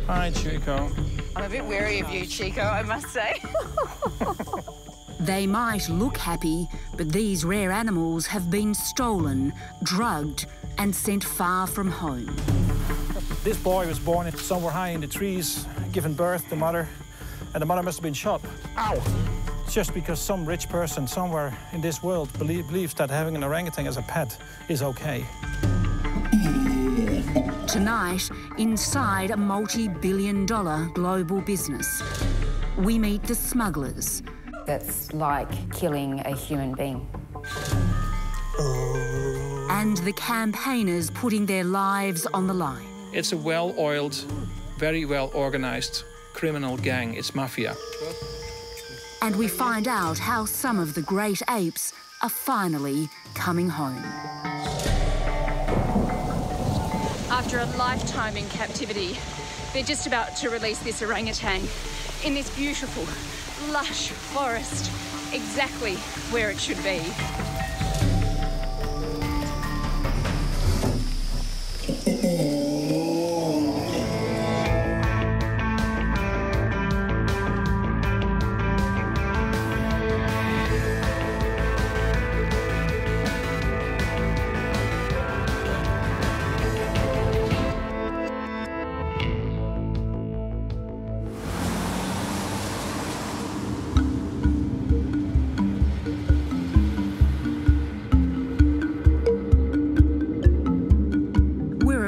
Hi, Chico. I'm a bit wary of you, Chico, I must say. They might look happy, but these rare animals have been stolen, drugged, and sent far from home. This boy was born somewhere high in the trees, given birth to mother, and the mother must have been shot. Ow! Just because some rich person somewhere in this world believes that having an orangutan as a pet is okay. Tonight, inside a multi-billion-dollar global business, we meet the smugglers. That's like killing a human being. And the campaigners putting their lives on the line. It's a well-oiled, very well-organized criminal gang. It's mafia. And we find out how some of the great apes are finally coming home. After a lifetime in captivity, they're just about to release this orangutan in this beautiful, lush forest, exactly where it should be.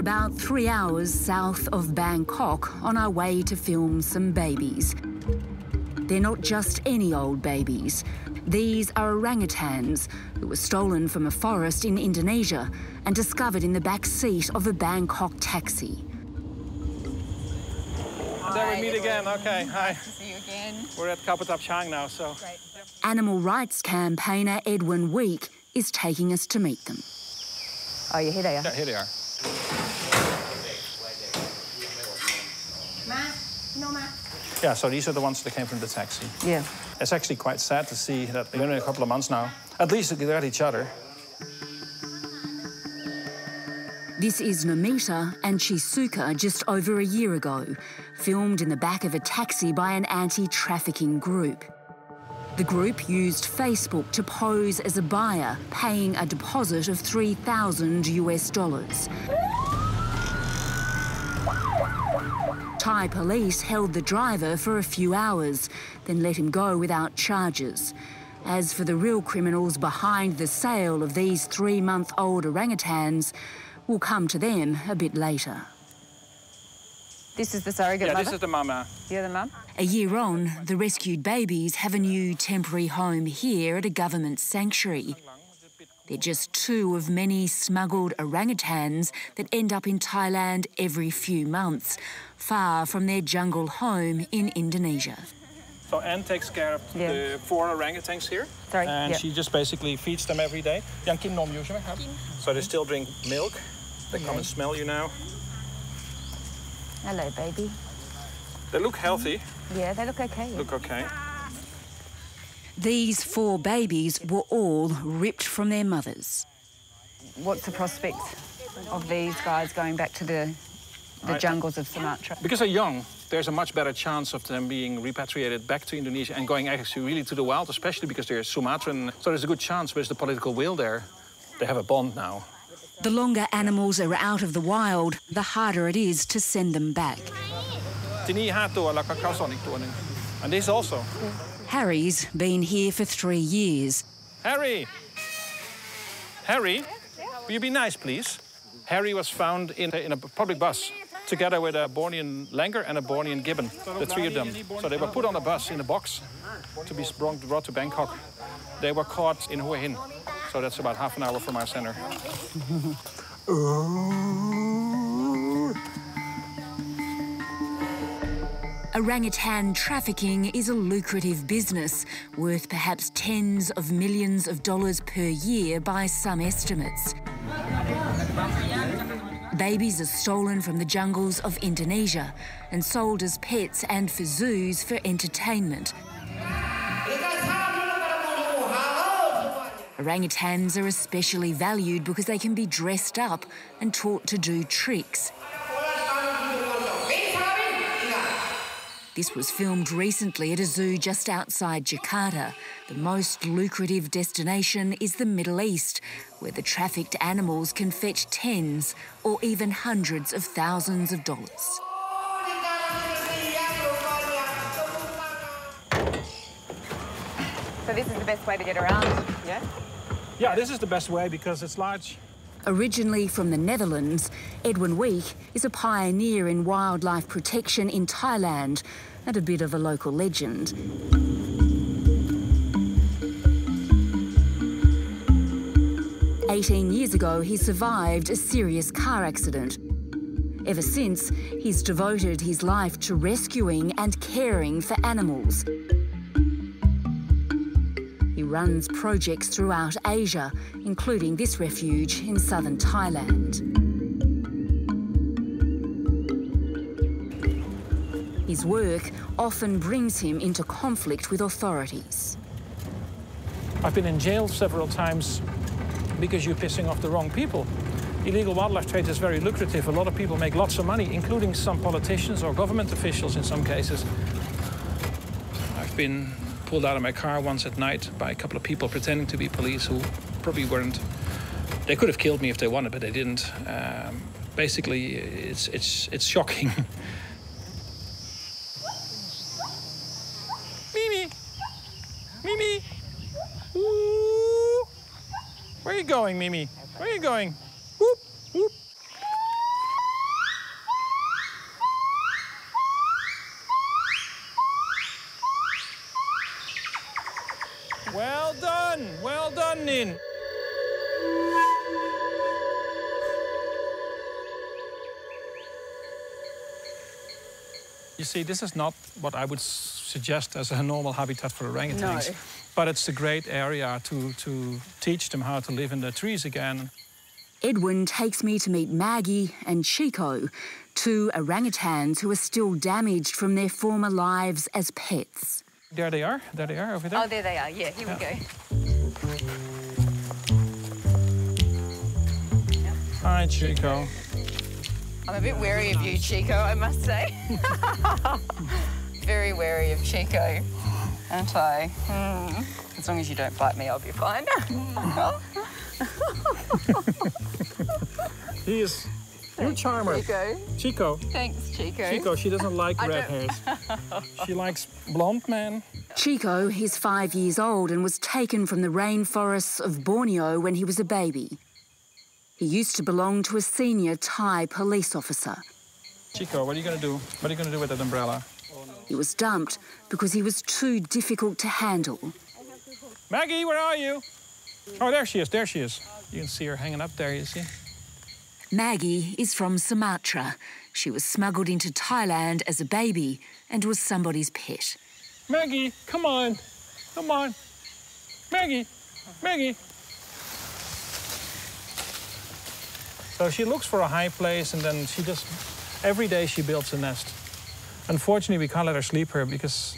About 3 hours south of Bangkok on our way to film some babies. They're not just any old babies. These are orangutans that were stolen from a forest in Indonesia and discovered in the back seat of a Bangkok taxi. There we meet again. Okay, hi. Nice to see you again. We're at Kapatap Chang now, so. Great. Animal rights campaigner Edwin Wiek is taking us to meet them. Oh, yeah, here they are. Yeah, here they are. Yeah, so these are the ones that came from the taxi. Yeah. It's actually quite sad to see that they've been in a couple of months now. At least they're at each other. This is Nomita and Chisuka just over a year ago, filmed in the back of a taxi by an anti-trafficking group. The group used Facebook to pose as a buyer, paying a deposit of $3,000 US. Thai police held the driver for a few hours, then let him go without charges. As for the real criminals behind the sale of these 3-month-old orangutans, we'll come to them a bit later. This is the surrogate mother? Yeah, this is the mama. You're the mum? A year on, the rescued babies have a new temporary home here at a government sanctuary. They're just 2 of many smuggled orangutans that end up in Thailand every few months, far from their jungle home in Indonesia. So Anne takes care of the 4 orangutans here. Sorry. And she just basically feeds them every day. So they still drink milk. They come and smell you now. Hello, baby. They look healthy. Yeah, they look okay. Yeah. Look okay. These 4 babies were all ripped from their mothers. What's the prospect of these guys going back to the jungles of Sumatra? Because they're young, there's a much better chance of them being repatriated back to Indonesia and going actually really to the wild, especially because they're Sumatran. So there's a good chance there's the political will there. They have a bond now. The longer animals are out of the wild, the harder it is to send them back. And this also. Harry's been here for 3 years. Harry! Harry, will you be nice, please? Harry was found in a public bus together with a Bornean langur and a Bornean gibbon, the 3 of them. So they were put on a bus in a box to be brought to Bangkok. They were caught in Hue Hin, so that's about half an hour from our center. Orangutan trafficking is a lucrative business, worth perhaps tens of millions of dollars per year by some estimates. Babies are stolen from the jungles of Indonesia and sold as pets and for zoos for entertainment. Orangutans are especially valued because they can be dressed up and taught to do tricks. This was filmed recently at a zoo just outside Jakarta. The most lucrative destination is the Middle East, where the trafficked animals can fetch tens or even hundreds of thousands of dollars. So this is the best way to get around, yeah? Yeah, this is the best way because it's large. Originally from the Netherlands, Edwin Wiek is a pioneer in wildlife protection in Thailand and a bit of a local legend. "18 years ago, he survived a serious car accident. Ever since, he's devoted his life to rescuing and caring for animals. He runs projects throughout Asia, including this refuge in southern Thailand. His work often brings him into conflict with authorities. I've been in jail several times because you're pissing off the wrong people. Illegal wildlife trade is very lucrative. A lot of people make lots of money, including some politicians or government officials in some cases. I've been pulled out of my car once at night by a couple of people pretending to be police who probably weren't. They could have killed me if they wanted, but they didn't. Basically, it's shocking. Mimi! Mimi! Ooh! Where are you going, Mimi? Where are you going? Whoop! Whoop! Well done, Nin. You see, this is not what I would suggest as a normal habitat for orangutans. No. But it's a great area to teach them how to live in the trees again. Edwin takes me to meet Maggie and Chico, two orangutans who are still damaged from their former lives as pets. There they are over there. Oh, there they are, yeah, here we go. Hi, Chico. I'm a bit wary of you, Chico, I must say. Very wary of Chico, aren't I? As long as you don't bite me, I'll be fine. He is... You're a charmer. Chico. Chico. Thanks, Chico. Chico, she doesn't like red hairs. She likes blonde men. Chico is 5 years old and was taken from the rainforests of Borneo when he was a baby. He used to belong to a senior Thai police officer. Chico, what are you going to do? What are you going to do with that umbrella? He was dumped because he was too difficult to handle. Maggie, where are you? Oh, there she is, there she is. You can see her hanging up there, you see? Maggie is from Sumatra. She was smuggled into Thailand as a baby and was somebody's pet. Maggie, come on. Come on. Maggie, Maggie. So she looks for a high place and then she just, every day she builds a nest. Unfortunately, we can't let her sleep here because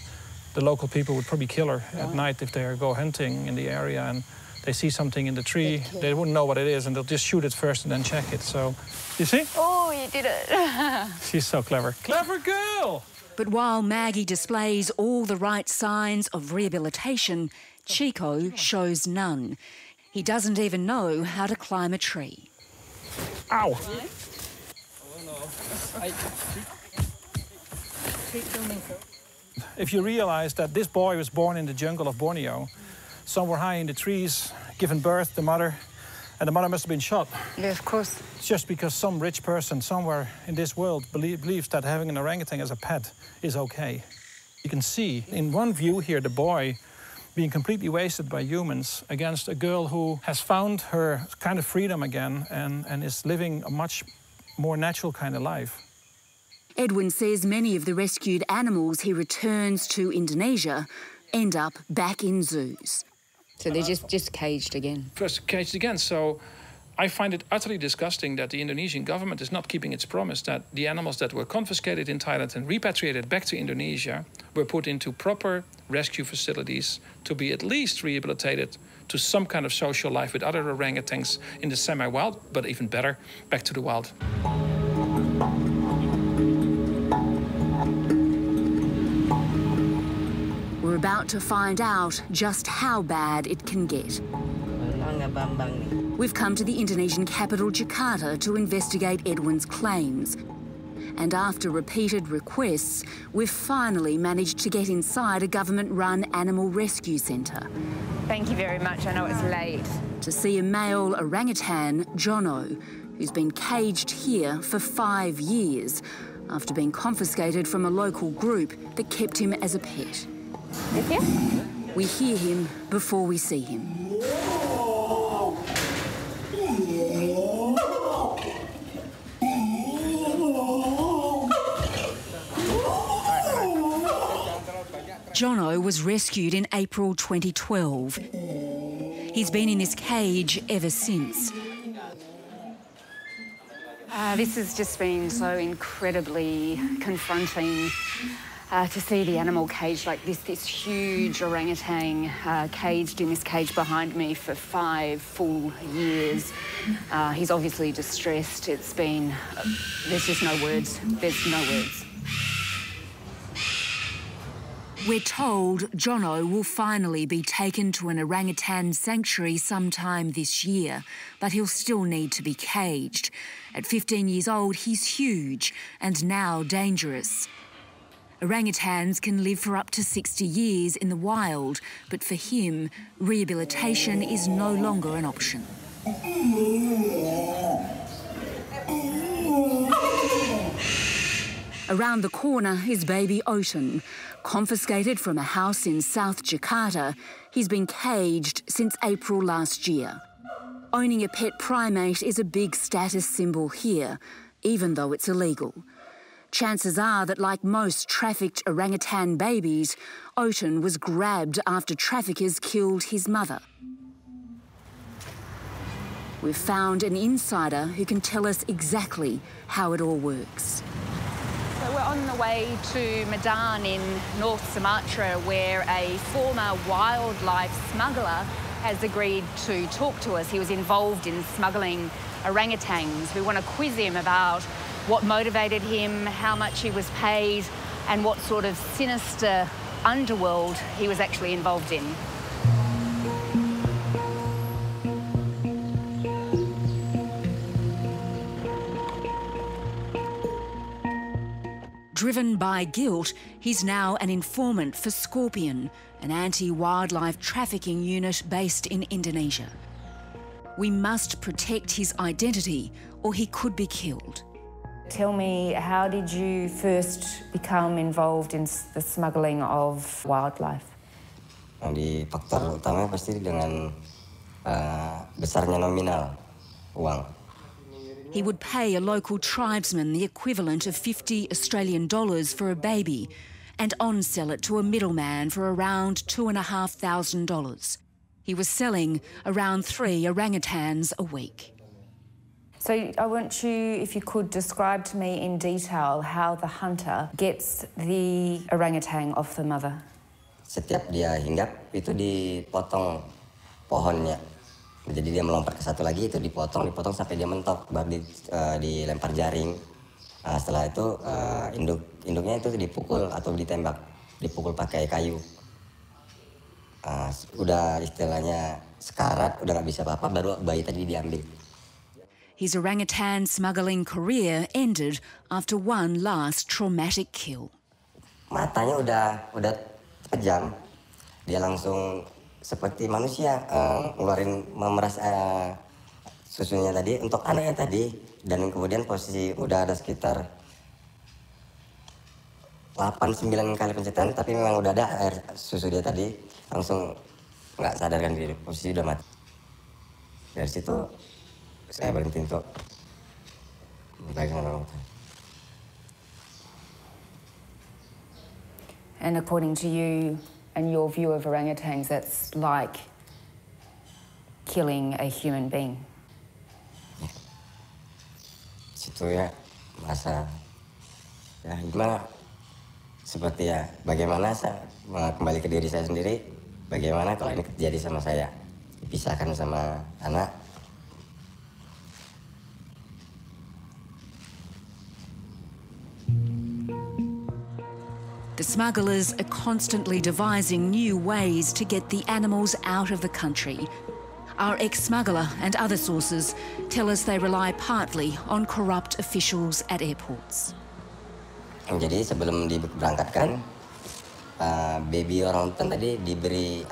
the local people would probably kill her at night if they go hunting in the area and they see something in the tree, they wouldn't know what it is and they'll just shoot it first and then check it. So, you see? Oh, you did it. She's so clever. Clever girl! But while Maggie displays all the right signs of rehabilitation, Chico shows none. He doesn't even know how to climb a tree. Ow! If you realize that this boy was born in the jungle of Borneo, somewhere high in the trees, given birth, the mother must have been shot. Yeah, of course. It's just because some rich person somewhere in this world believes that having an orangutan as a pet is okay. You can see in one view here the boy being completely wasted by humans against a girl who has found her kind of freedom again and is living a much more natural kind of life. Edwin says many of the rescued animals he returns to Indonesia end up back in zoos. So they're just caged again? First caged again, so I find it utterly disgusting that the Indonesian government is not keeping its promise that the animals that were confiscated in Thailand and repatriated back to Indonesia were put into proper rescue facilities to be at least rehabilitated to some kind of social life with other orangutans in the semi-wild, but even better, back to the wild. about to find out just how bad it can get. We've come to the Indonesian capital, Jakarta, to investigate Edwin's claims. And after repeated requests, we've finally managed to get inside a government-run animal rescue centre. Thank you very much. I know it's late. To see a male orangutan, Jono, who's been caged here for 5 years after being confiscated from a local group that kept him as a pet. You here? We hear him before we see him. Jono was rescued in April 2012. He's been in this cage ever since. This has just been so incredibly confronting to see the animal caged like this huge orangutan caged in this cage behind me for 5 full years. He's obviously distressed. It's been... there's just no words. There's no words. We're told Jono will finally be taken to an orangutan sanctuary sometime this year, but he'll still need to be caged. At 15 years old, he's huge and now dangerous. Orangutans can live for up to 60 years in the wild, but for him, rehabilitation is no longer an option. Around the corner is baby Otan. Confiscated from a house in South Jakarta, he's been caged since April last year. Owning a pet primate is a big status symbol here, even though it's illegal. Chances are that, like most trafficked orangutan babies, Otan was grabbed after traffickers killed his mother. We've found an insider who can tell us exactly how it all works. So we're on the way to Medan in North Sumatra, where a former wildlife smuggler has agreed to talk to us. He was involved in smuggling orangutans. We want to quiz him about what motivated him, how much he was paid, and what sort of sinister underworld he was actually involved in. Driven by guilt, he's now an informant for Scorpion, an anti-wildlife trafficking unit based in Indonesia. We must protect his identity or he could be killed. Tell me, how did you first become involved in the smuggling of wildlife? Di faktor utama pasti dengan besarnya nominal uang. He would pay a local tribesman the equivalent of $50 Australian for a baby and on-sell it to a middleman for around $2,500. He was selling around 3 orangutans a week. So I want you, if you could, describe to me in detail how the hunter gets the orangutan off the mother. Setiap dia hinggap, itu dipotong pohonnya. Jadi dia melompat ke satu lagi, itu dipotong sampai dia mentok, baru dilempar jaring. Setelah itu induknya itu dipukul atau ditembak, dipukul pakai kayu. Udah istilahnya sekarat, udah nggak bisa apa-apa, baru bayi tadi diambil. His orangutan smuggling career ended after one last traumatic kill. Matanya udah kejam, dia langsung seperti manusia, ngeluarin memeras susunya tadi untuk anaknya tadi, dan kemudian posisi udah ada sekitar 8-9 kali pencetan, tapi memang udah ada air susu dia tadi, langsung nggak sadarkan diri, posisi udah mati. Dari situ saya berhenti untuk memegang orangutan. And according to you and your view of orangutans, that's like killing a human being. Situ ya masa ya gimana, seperti ya bagaimana saya kembali ke diri saya sendiri, bagaimana kalau ini terjadi sama saya, dipisahkan sama anak. The The smugglers are constantly devising new ways to get the animals out of the country. Our ex-smuggler and other sources tell us they rely partly on corrupt officials at airports. Jadi sebelum diberangkatkan, baby orangutan tadi diberi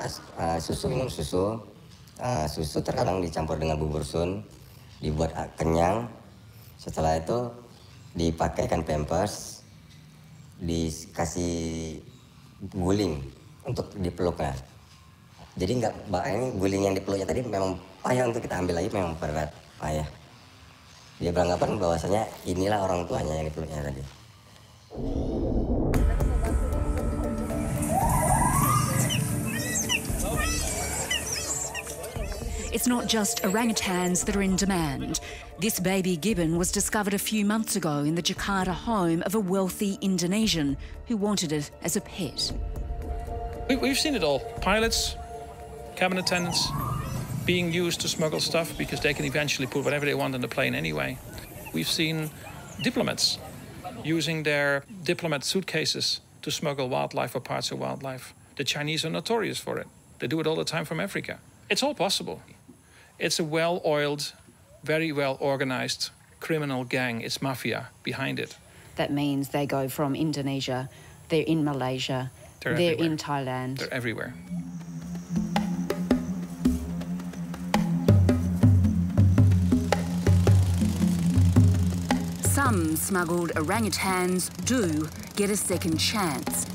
susu, minum susu. Susu terkadang dicampur dengan bubur sun, dibuat kenyang. Setelah itu dipakaikan pampers, dikasih guling untuk dipeluknya. Jadi ini guling yang dipeluknya tadi memang payah untuk kita ambil lagi, memang berat, payah. Dia beranggapan bahwasanya inilah orang tuanya yang dipeluknya tadi. It's not just orangutans that are in demand. This baby gibbon was discovered a few months ago in the Jakarta home of a wealthy Indonesian who wanted it as a pet. We've seen it all. Pilots, cabin attendants being used to smuggle stuff because they can eventually put whatever they want on the plane anyway. We've seen diplomats using their diplomat suitcases to smuggle wildlife or parts of wildlife. The Chinese are notorious for it. They do it all the time from Africa. It's all possible. It's a well-oiled, very well-organized criminal gang. It's mafia behind it. That means they go from Indonesia, they're in Malaysia, they're in Thailand. They're everywhere. Some smuggled orangutans do get a second chance.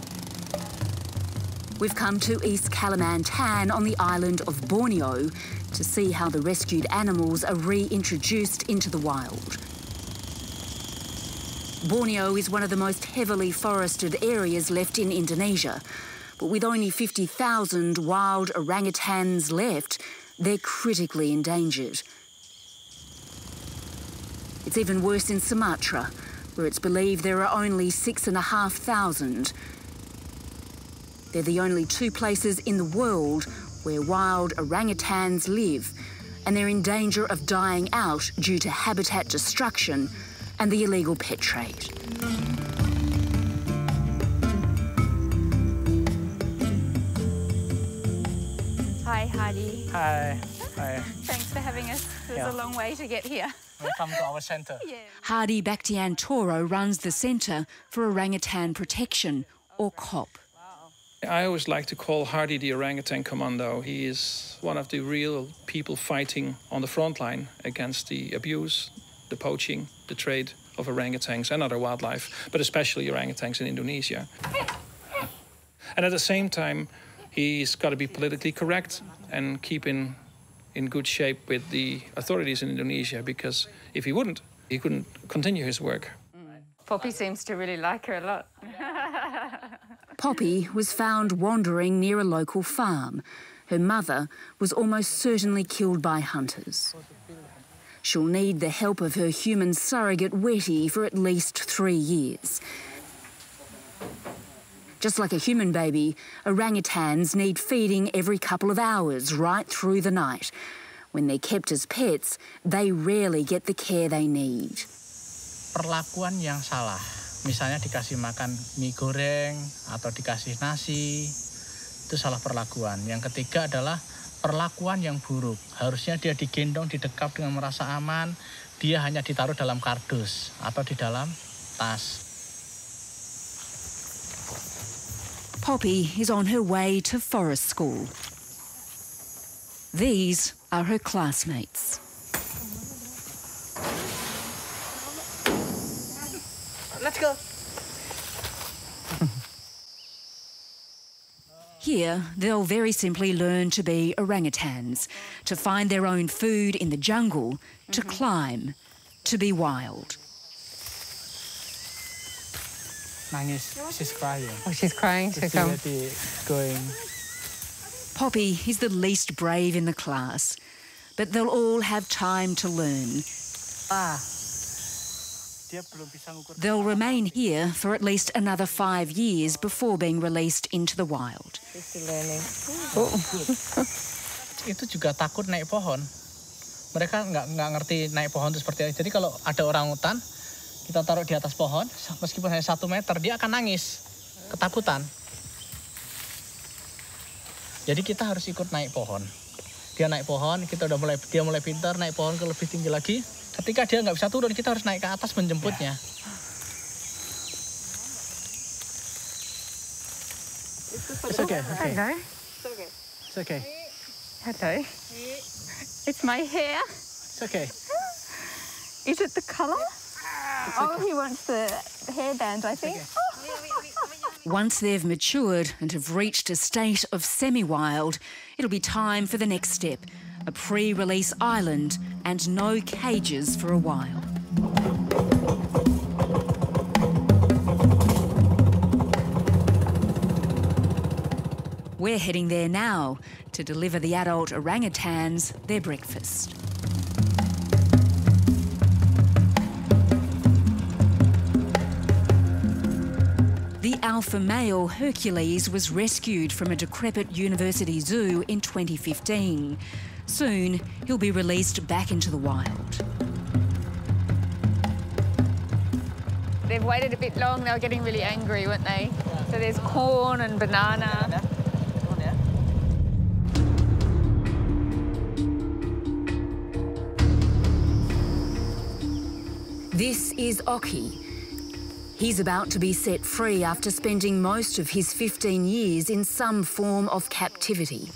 We've come to East Kalimantan on the island of Borneo to see how the rescued animals are reintroduced into the wild. Borneo is one of the most heavily forested areas left in Indonesia, but with only 50,000 wild orangutans left, they're critically endangered. It's even worse in Sumatra, where it's believed there are only 6,500. They're the only two places in the world where wild orangutans live, and they're in danger of dying out due to habitat destruction and the illegal pet trade. Hi, Hardy. Hi. Hi. Thanks for having us. It was a long way to get here. Welcome to our center. Hardy Baktiantoro runs the Centre for Orangutan Protection, or COP. I always like to call Hardy the orangutan commando. He is one of the real people fighting on the front line against the abuse, the poaching, the trade of orangutans and other wildlife, but especially orangutans in Indonesia. And at the same time, he's got to be politically correct and keep in good shape with the authorities in Indonesia, because if he wouldn't, he couldn't continue his work. Poppy seems to really like her a lot. Poppy was found wandering near a local farm. Her mother was almost certainly killed by hunters. She'll need the help of her human surrogate Wetty for at least 3 years. Just like a human baby, orangutans need feeding every couple of hours right through the night. When they're kept as pets, they rarely get the care they need. Perlakuan yang salah. Misalnya dikasih makan mie goreng atau dikasih nasi, itu salah perlakuan. Yang ketiga adalah perlakuan yang buruk. Harusnya dia digendong, didekap dengan merasa aman, dia hanya ditaruh dalam kardus atau di dalam tas. Poppy is on her way to forest school. These are her classmates. Let's go. Here, they'll very simply learn to be orangutans, to find their own food in the jungle, to climb, to be wild. Nangis, she's crying. Oh, she's crying to come. Going. Poppy is the least brave in the class, but they'll all have time to learn. They'll remain here for at least another 5 years before being released into the wild. Itu juga takut naik pohon. Mereka nggak ngerti naik pohon itu seperti apa. Jadi kalau ada orangutan, kita taruh di atas pohon, meskipun hanya 1 meter, dia akan nangis. ketakutan. Jadi kita harus ikut naik pohon. Dia naik pohon, dia mulai pintar naik pohon ke lebih tinggi lagi. Ketika dia nggak bisa turun, kita harus naik ke atas menjemputnya. It's okay. Hello. It's okay. Hello. It's my hair. It's okay. Is it the colour? Oh, he wants the hairband, I think. Once they've matured and have reached a state of semi-wild, it'll be time for the next step, a pre-release island and no cages for a while. We're heading there now to deliver the adult orangutans their breakfast. The alpha male Hercules was rescued from a decrepit university zoo in 2015. Soon, he'll be released back into the wild. They've waited a bit long. They were getting really angry, weren't they? So there's corn and banana. This is Oki. He's about to be set free after spending most of his 15 years in some form of captivity.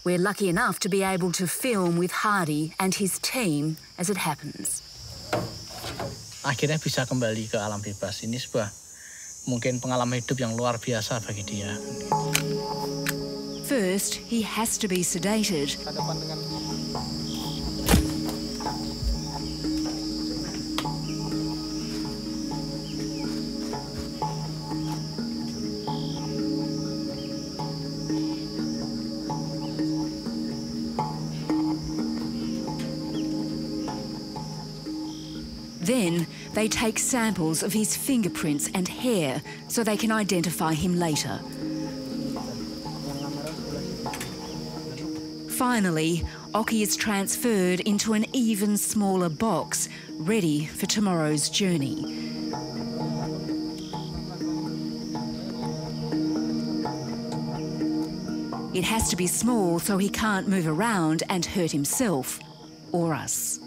We're lucky enough to be able to film with Hardy and his team as it happens. Akhirnya bisa kembali ke alam bebas. Ini sebuah mungkin pengalaman hidup yang luar biasa bagi dia. First, he has to be sedated. Then they take samples of his fingerprints and hair so they can identify him later. Finally, Oki is transferred into an even smaller box, ready for tomorrow's journey. It has to be small so he can't move around and hurt himself or us.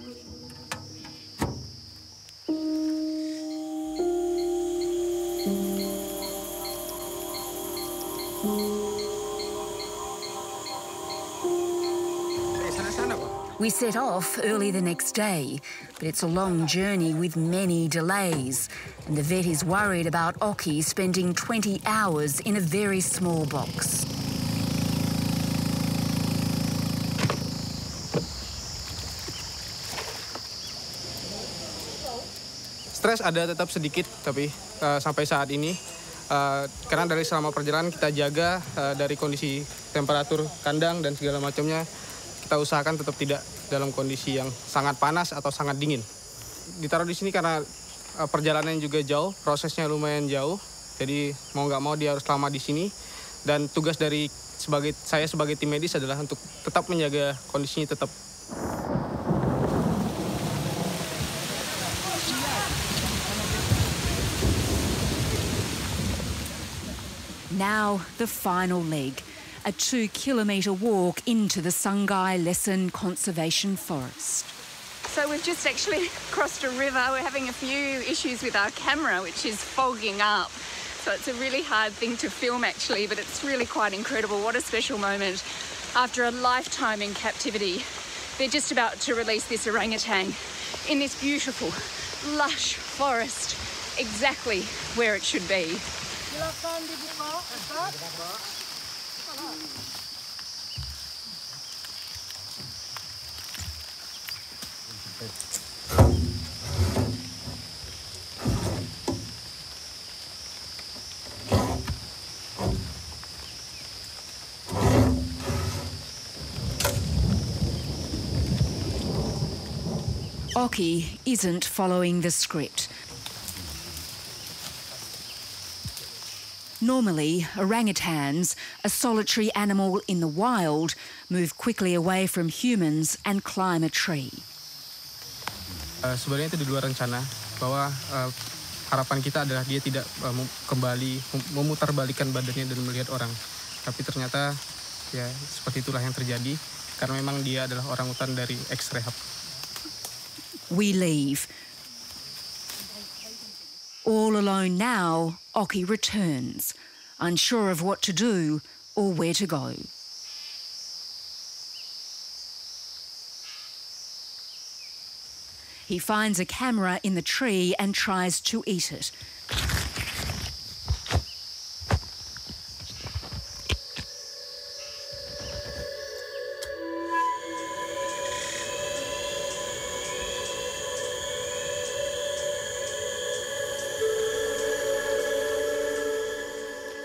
We set off early the next day, but it's a long journey with many delays, and the vet is worried about Oki spending 20 hours in a very small box. Stres ada tetap sedikit, tapi sampai saat ini karena dari selama perjalanan kita jaga dari kondisi temperatur kandang dan segala macamnya, kita usahakan tetap tidak dalam kondisi yang sangat panas atau sangat dingin. Ditaruh di sini karena perjalanannya juga jauh, prosesnya lumayan jauh, jadi mau nggak mau dia harus lama di sini. Dan tugas dari saya sebagai tim medis adalah untuk tetap menjaga kondisinya tetap. Now the final leg, a 2-kilometre walk into the Sungai Lesson Conservation Forest. So we've just actually crossed a river. We're having a few issues with our camera, which is fogging up. So it's a really hard thing to film actually, but it's really quite incredible. What a special moment. After a lifetime in captivity, they're just about to release this orangutan in this beautiful, lush forest, exactly where it should be. Oki isn't following the script. Normally, orangutans, a solitary animal in the wild, move quickly away from humans and climb a tree. Sebenarnya itu di luar rencana bahwa harapan kita adalah dia tidak kembali memutarbalikkan badannya dan melihat orang. Tapi ternyata ya seperti itulah yang terjadi karena memang dia adalah orangutan dari ex-rehab. We leave. All alone now, Oki returns, unsure of what to do or where to go. He finds a camera in the tree and tries to eat it.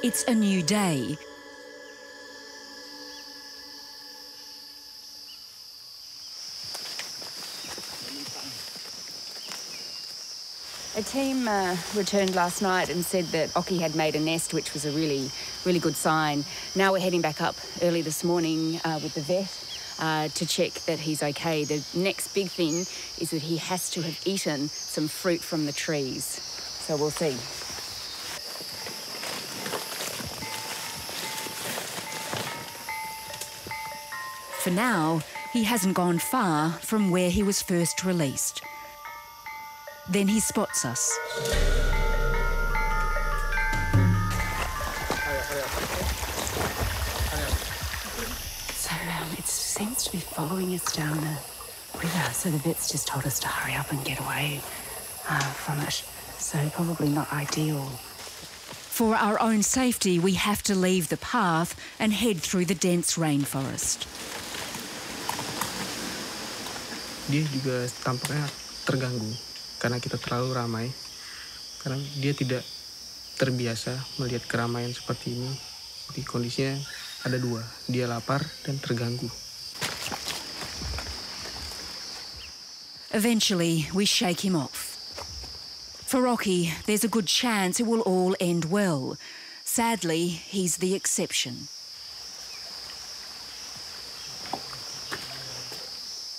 It's a new day. A team returned last night and said that Oki had made a nest, which was a really, really good sign. Now we're heading back up early this morning with the vet to check that he's okay. The next big thing is that he has to have eaten some fruit from the trees. So we'll see. For now, he hasn't gone far from where he was first released. Then he spots us. So it seems to be following us down the river. So the vets just told us to hurry up and get away from it. So probably not ideal. For our own safety, we have to leave the path and head through the dense rainforest. Dia juga tampaknya terganggu karena kita terlalu ramai. Karena dia tidak terbiasa melihat keramaian seperti ini. Jadi kondisinya ada dua, dia lapar dan terganggu. Eventually, we shake him off. For Oki, there's a good chance it will all end well. Sadly, he's the exception.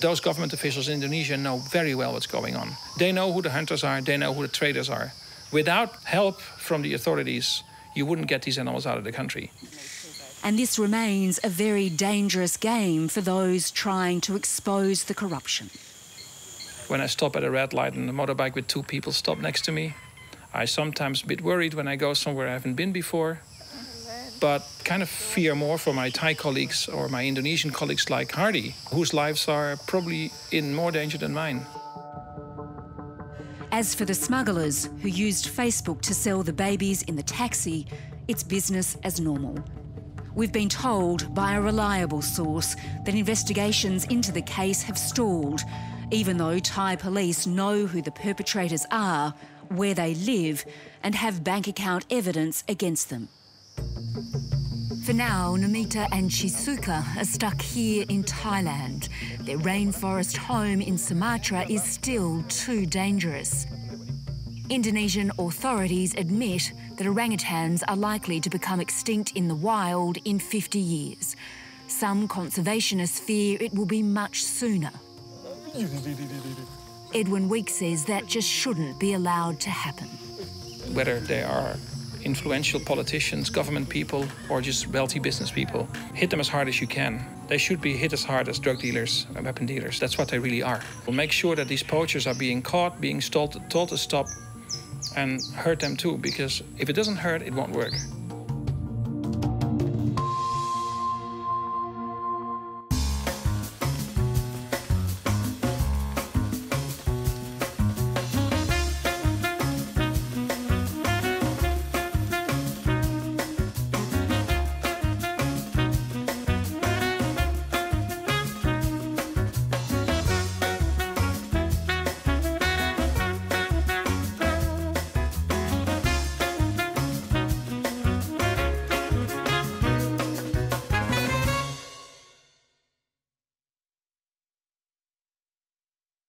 Those government officials in Indonesia know very well what's going on. They know who the hunters are, they know who the traders are. Without help from the authorities, you wouldn't get these animals out of the country. And this remains a very dangerous game for those trying to expose the corruption. When I stop at a red light and a motorbike with two people stop next to me, I sometimes a bit worried when I go somewhere I haven't been before, but kind of fear more for my Thai colleagues or my Indonesian colleagues like Hardy, whose lives are probably in more danger than mine. As for the smugglers who used Facebook to sell the babies in the taxi, it's business as normal. We've been told by a reliable source that investigations into the case have stalled, even though Thai police know who the perpetrators are, where they live, and have bank account evidence against them. For now, Namita and Shisuka are stuck here in Thailand. Their rainforest home in Sumatra is still too dangerous. Indonesian authorities admit that orangutans are likely to become extinct in the wild in 50 years. Some conservationists fear it will be much sooner. Edwin Wiek says that just shouldn't be allowed to happen. Whether they are influential politicians, government people, or just wealthy business people, hit them as hard as you can. They should be hit as hard as drug dealers and weapon dealers. That's what they really are. We'll make sure that these poachers are being caught, being told to stop, and hurt them too, because if it doesn't hurt, it won't work.